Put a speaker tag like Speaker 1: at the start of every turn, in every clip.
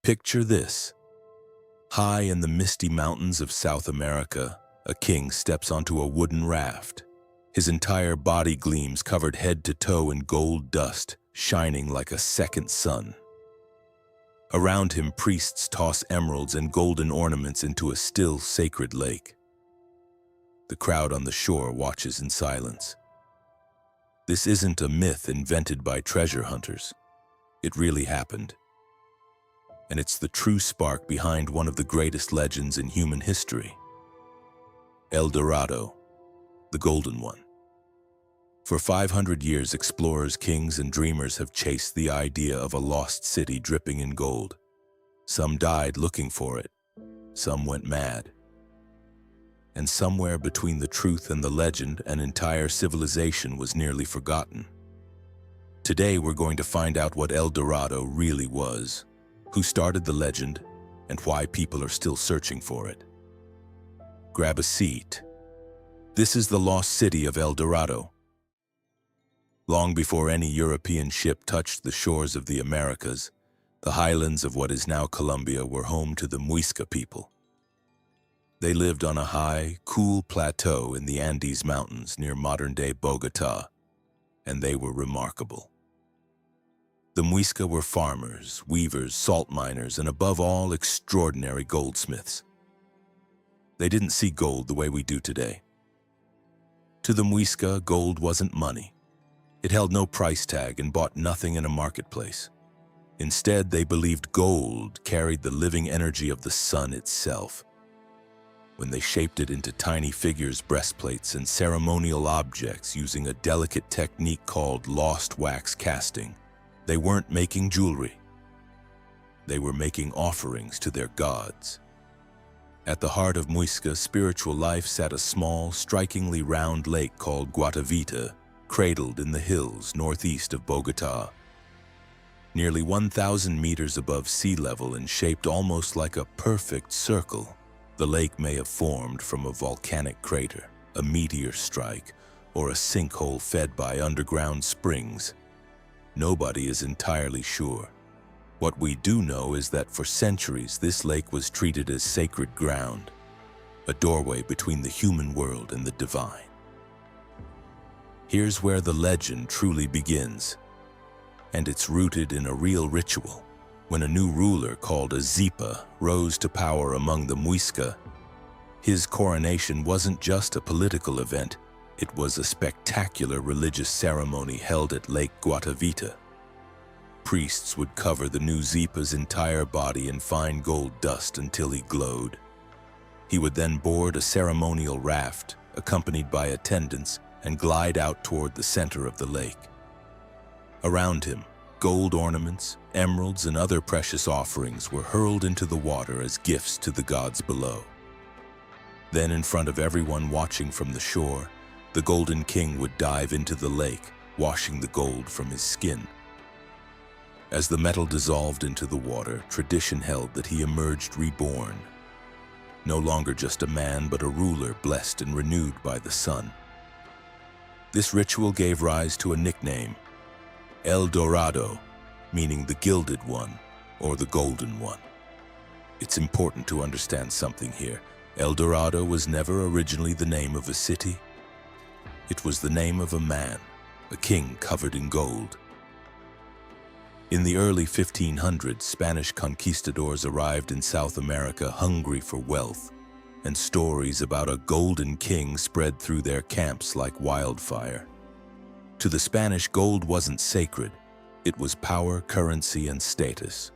Speaker 1: Picture this. High in the misty mountains of South America, a king steps onto a wooden raft. His entire body gleams, covered head to toe in gold dust, shining like a second sun. Around him, priests toss emeralds and golden ornaments into a still, sacred lake. The crowd on the shore watches in silence. This isn't a myth invented by treasure hunters. It really happened. And it's the true spark behind one of the greatest legends in human history. El Dorado, the Golden One. For 500 years, explorers, kings, and dreamers have chased the idea of a lost city dripping in gold. Some died looking for it. Some went mad. And somewhere between the truth and the legend, an entire civilization was nearly forgotten. Today, we're going to find out what El Dorado really was, who started the legend, and why people are still searching for it. Grab a seat. This is the lost city of El Dorado. Long before any European ship touched the shores of the Americas, the highlands of what is now Colombia were home to the Muisca people. They lived on a high, cool plateau in the Andes Mountains near modern-day Bogota, and they were remarkable. The Muisca were farmers, weavers, salt miners, and above all, extraordinary goldsmiths. They didn't see gold the way we do today. To the Muisca, gold wasn't money. It held no price tag and bought nothing in a marketplace. Instead, they believed gold carried the living energy of the sun itself. When they shaped it into tiny figures, breastplates, and ceremonial objects using a delicate technique called lost wax casting, they weren't making jewelry. They were making offerings to their gods. At the heart of Muisca spiritual life sat a small, strikingly round lake called Guatavita, cradled in the hills northeast of Bogota. Nearly 1,000 meters above sea level and shaped almost like a perfect circle, the lake may have formed from a volcanic crater, a meteor strike, or a sinkhole fed by underground springs. Nobody is entirely sure. What we do know is that for centuries this lake was treated as sacred ground, a doorway between the human world and the divine. Here's where the legend truly begins, and it's rooted in a real ritual. When a new ruler called a Zipa rose to power among the Muisca, his coronation wasn't just a political event, it was a spectacular religious ceremony held at Lake Guatavita. Priests would cover the new Zipa's entire body in fine gold dust until he glowed. He would then board a ceremonial raft, accompanied by attendants, and glide out toward the center of the lake. Around him, gold ornaments, emeralds, and other precious offerings were hurled into the water as gifts to the gods below. Then, in front of everyone watching from the shore, the Golden King would dive into the lake, washing the gold from his skin. As the metal dissolved into the water, tradition held that he emerged reborn. No longer just a man, but a ruler blessed and renewed by the sun. This ritual gave rise to a nickname, El Dorado, meaning the Gilded One or the Golden One. It's important to understand something here. El Dorado was never originally the name of a city. It was the name of a man, a king covered in gold. In the early 1500s, Spanish conquistadors arrived in South America hungry for wealth, and stories about a golden king spread through their camps like wildfire. To the Spanish, gold wasn't sacred. It was power, currency, and status.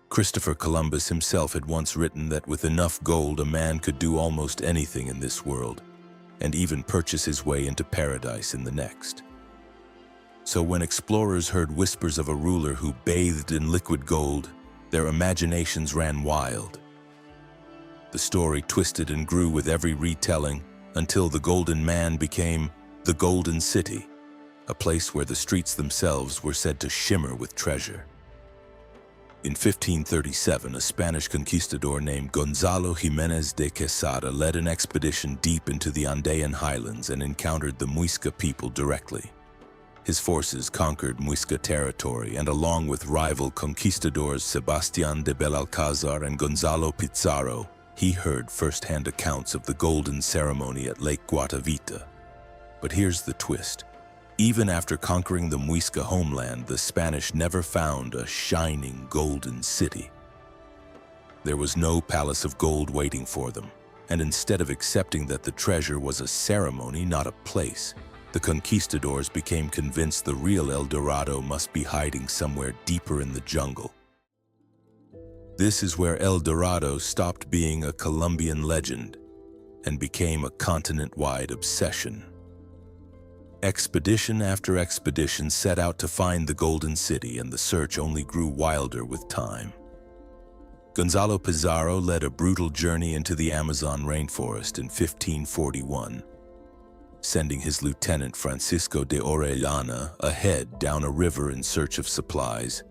Speaker 1: Christopher Columbus himself had once written that with enough gold, a man could do almost anything in this world, and even purchase his way into paradise in the next. So when explorers heard whispers of a ruler who bathed in liquid gold, their imaginations ran wild. The story twisted and grew with every retelling until the Golden Man became the Golden City, a place where the streets themselves were said to shimmer with treasure. In 1537, a Spanish conquistador named Gonzalo Jiménez de Quesada led an expedition deep into the Andean highlands and encountered the Muisca people directly. His forces conquered Muisca territory, and along with rival conquistadors Sebastián de Belalcázar and Gonzalo Pizarro, he heard first-hand accounts of the golden ceremony at Lake Guatavita. But here's the twist. Even after conquering the Muisca homeland, the Spanish never found a shining golden city. There was no palace of gold waiting for them, and instead of accepting that the treasure was a ceremony, not a place, the conquistadors became convinced the real El Dorado must be hiding somewhere deeper in the jungle. This is where El Dorado stopped being a Colombian legend and became a continent-wide obsession. Expedition after expedition set out to find the Golden City, and the search only grew wilder with time. Gonzalo Pizarro led a brutal journey into the Amazon rainforest in 1541, sending his lieutenant Francisco de Orellana ahead down a river in search of supplies.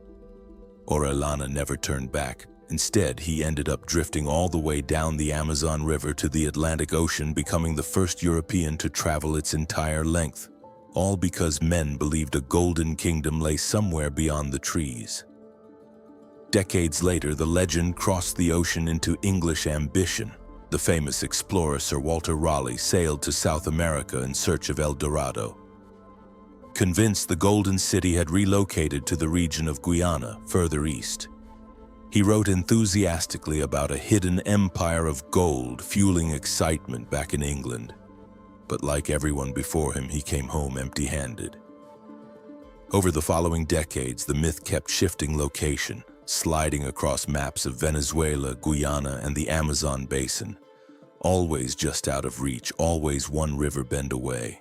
Speaker 1: Orellana never turned back. Instead, he ended up drifting all the way down the Amazon River to the Atlantic Ocean, becoming the first European to travel its entire length, all because men believed a golden kingdom lay somewhere beyond the trees. Decades later, the legend crossed the ocean into English ambition. The famous explorer Sir Walter Raleigh sailed to South America in search of El Dorado. Convinced the Golden City had relocated to the region of Guyana, further east, he wrote enthusiastically about a hidden empire of gold fueling excitement back in England. But like everyone before him, he came home empty-handed. Over the following decades, the myth kept shifting location, sliding across maps of Venezuela, Guyana, and the Amazon basin. Always just out of reach, always one river bend away.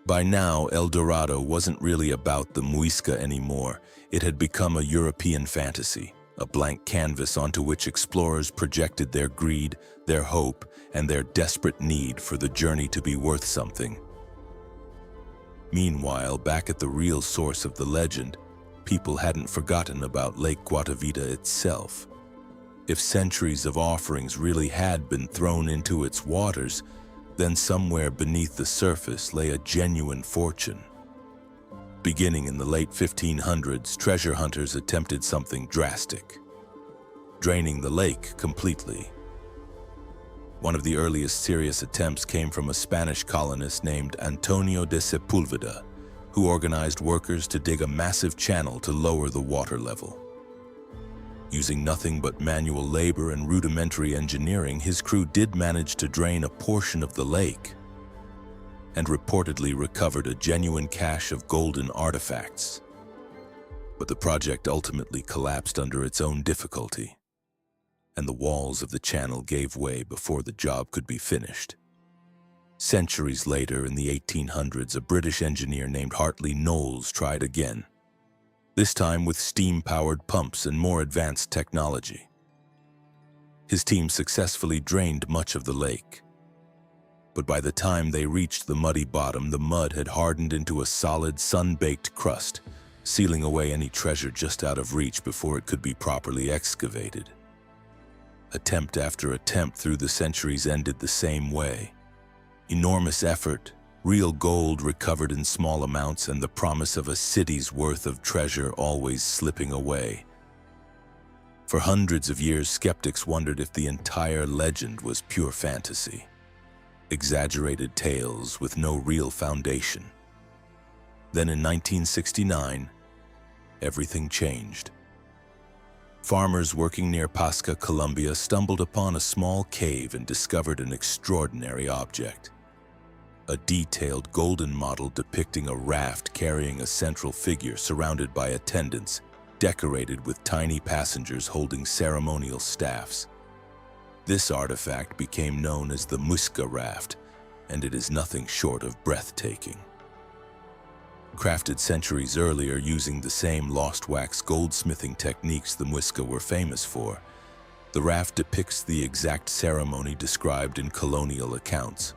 Speaker 1: By now, El Dorado wasn't really about the Muisca anymore. It had become a European fantasy, a blank canvas onto which explorers projected their greed, their hope, and their desperate need for the journey to be worth something. Meanwhile, back at the real source of the legend, people hadn't forgotten about Lake Guatavita itself. If centuries of offerings really had been thrown into its waters, then somewhere beneath the surface lay a genuine fortune. Beginning in the late 1500s, treasure hunters attempted something drastic: draining the lake completely. One of the earliest serious attempts came from a Spanish colonist named Antonio de Sepúlveda, who organized workers to dig a massive channel to lower the water level. Using nothing but manual labor and rudimentary engineering, his crew did manage to drain a portion of the lake, and reportedly recovered a genuine cache of golden artifacts. But the project ultimately collapsed under its own difficulty, and the walls of the channel gave way before the job could be finished. Centuries later, in the 1800s, a British engineer named Hartley Knowles tried again, this time with steam-powered pumps and more advanced technology. His team successfully drained much of the lake, but by the time they reached the muddy bottom, the mud had hardened into a solid, sun-baked crust, sealing away any treasure just out of reach before it could be properly excavated. Attempt after attempt through the centuries ended the same way. Enormous effort, real gold recovered in small amounts, and the promise of a city's worth of treasure always slipping away. For hundreds of years, skeptics wondered if the entire legend was pure fantasy, exaggerated tales with no real foundation. Then in 1969, everything changed. Farmers working near Pasca, Colombia, stumbled upon a small cave and discovered an extraordinary object. A detailed golden model depicting a raft carrying a central figure surrounded by attendants, decorated with tiny passengers holding ceremonial staffs. This artifact became known as the Muisca Raft, and it is nothing short of breathtaking. Crafted centuries earlier using the same lost wax goldsmithing techniques the Muisca were famous for, the raft depicts the exact ceremony described in colonial accounts.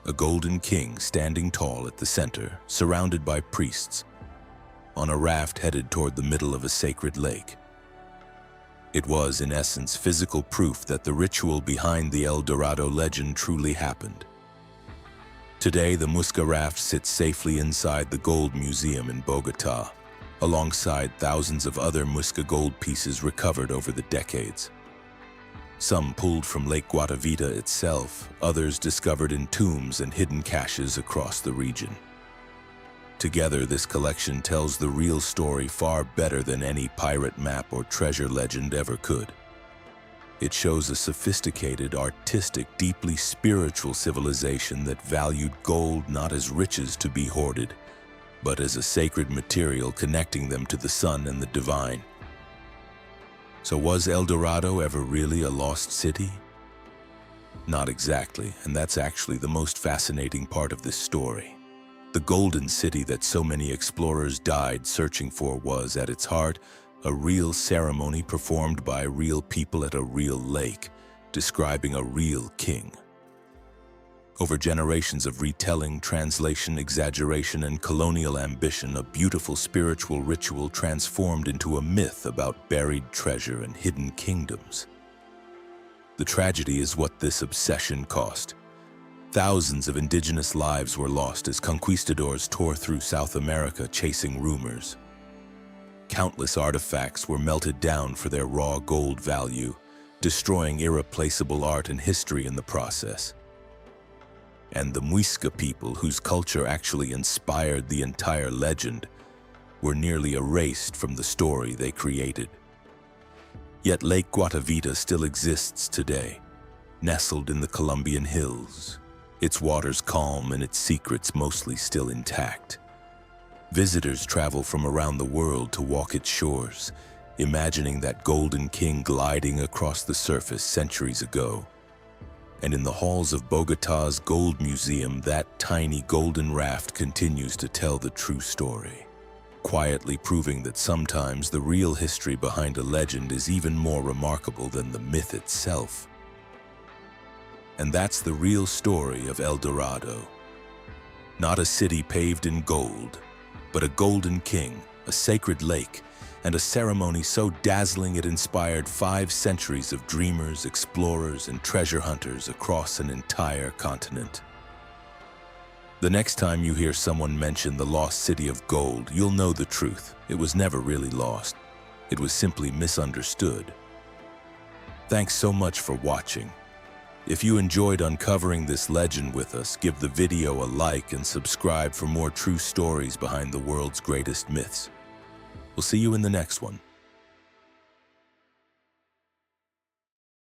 Speaker 1: A golden king standing tall at the center, surrounded by priests, on a raft headed toward the middle of a sacred lake. It was, in essence, physical proof that the ritual behind the El Dorado legend truly happened. Today, the Muisca Raft sits safely inside the Gold Museum in Bogotá, alongside thousands of other Muisca gold pieces recovered over the decades. Some pulled from Lake Guatavita itself, others discovered in tombs and hidden caches across the region. Together, this collection tells the real story far better than any pirate map or treasure legend ever could. It shows a sophisticated, artistic, deeply spiritual civilization that valued gold not as riches to be hoarded, but as a sacred material connecting them to the sun and the divine. So was El Dorado ever really a lost city? Not exactly, and that's actually the most fascinating part of this story. The golden city that so many explorers died searching for was, at its heart, a real ceremony performed by real people at a real lake, describing a real king. Over generations of retelling, translation, exaggeration, and colonial ambition, a beautiful spiritual ritual transformed into a myth about buried treasure and hidden kingdoms. The tragedy is what this obsession cost. Thousands of indigenous lives were lost as conquistadors tore through South America chasing rumors. Countless artifacts were melted down for their raw gold value, destroying irreplaceable art and history in the process. And the Muisca people, whose culture actually inspired the entire legend, were nearly erased from the story they created. Yet Lake Guatavita still exists today, nestled in the Colombian hills, its waters calm and its secrets mostly still intact. Visitors travel from around the world to walk its shores, imagining that golden king gliding across the surface centuries ago. And in the halls of Bogotá's Gold Museum, that tiny golden raft continues to tell the true story, quietly proving that sometimes the real history behind a legend is even more remarkable than the myth itself. And that's the real story of El Dorado. Not a city paved in gold, but a golden king, a sacred lake, and a ceremony so dazzling it inspired 5 centuries of dreamers, explorers, and treasure hunters across an entire continent. The next time you hear someone mention the lost city of gold, you'll know the truth. It was never really lost. It was simply misunderstood. Thanks so much for watching. If you enjoyed uncovering this legend with us, give the video a like and subscribe for more true stories behind the world's greatest myths. We'll see you in the next one.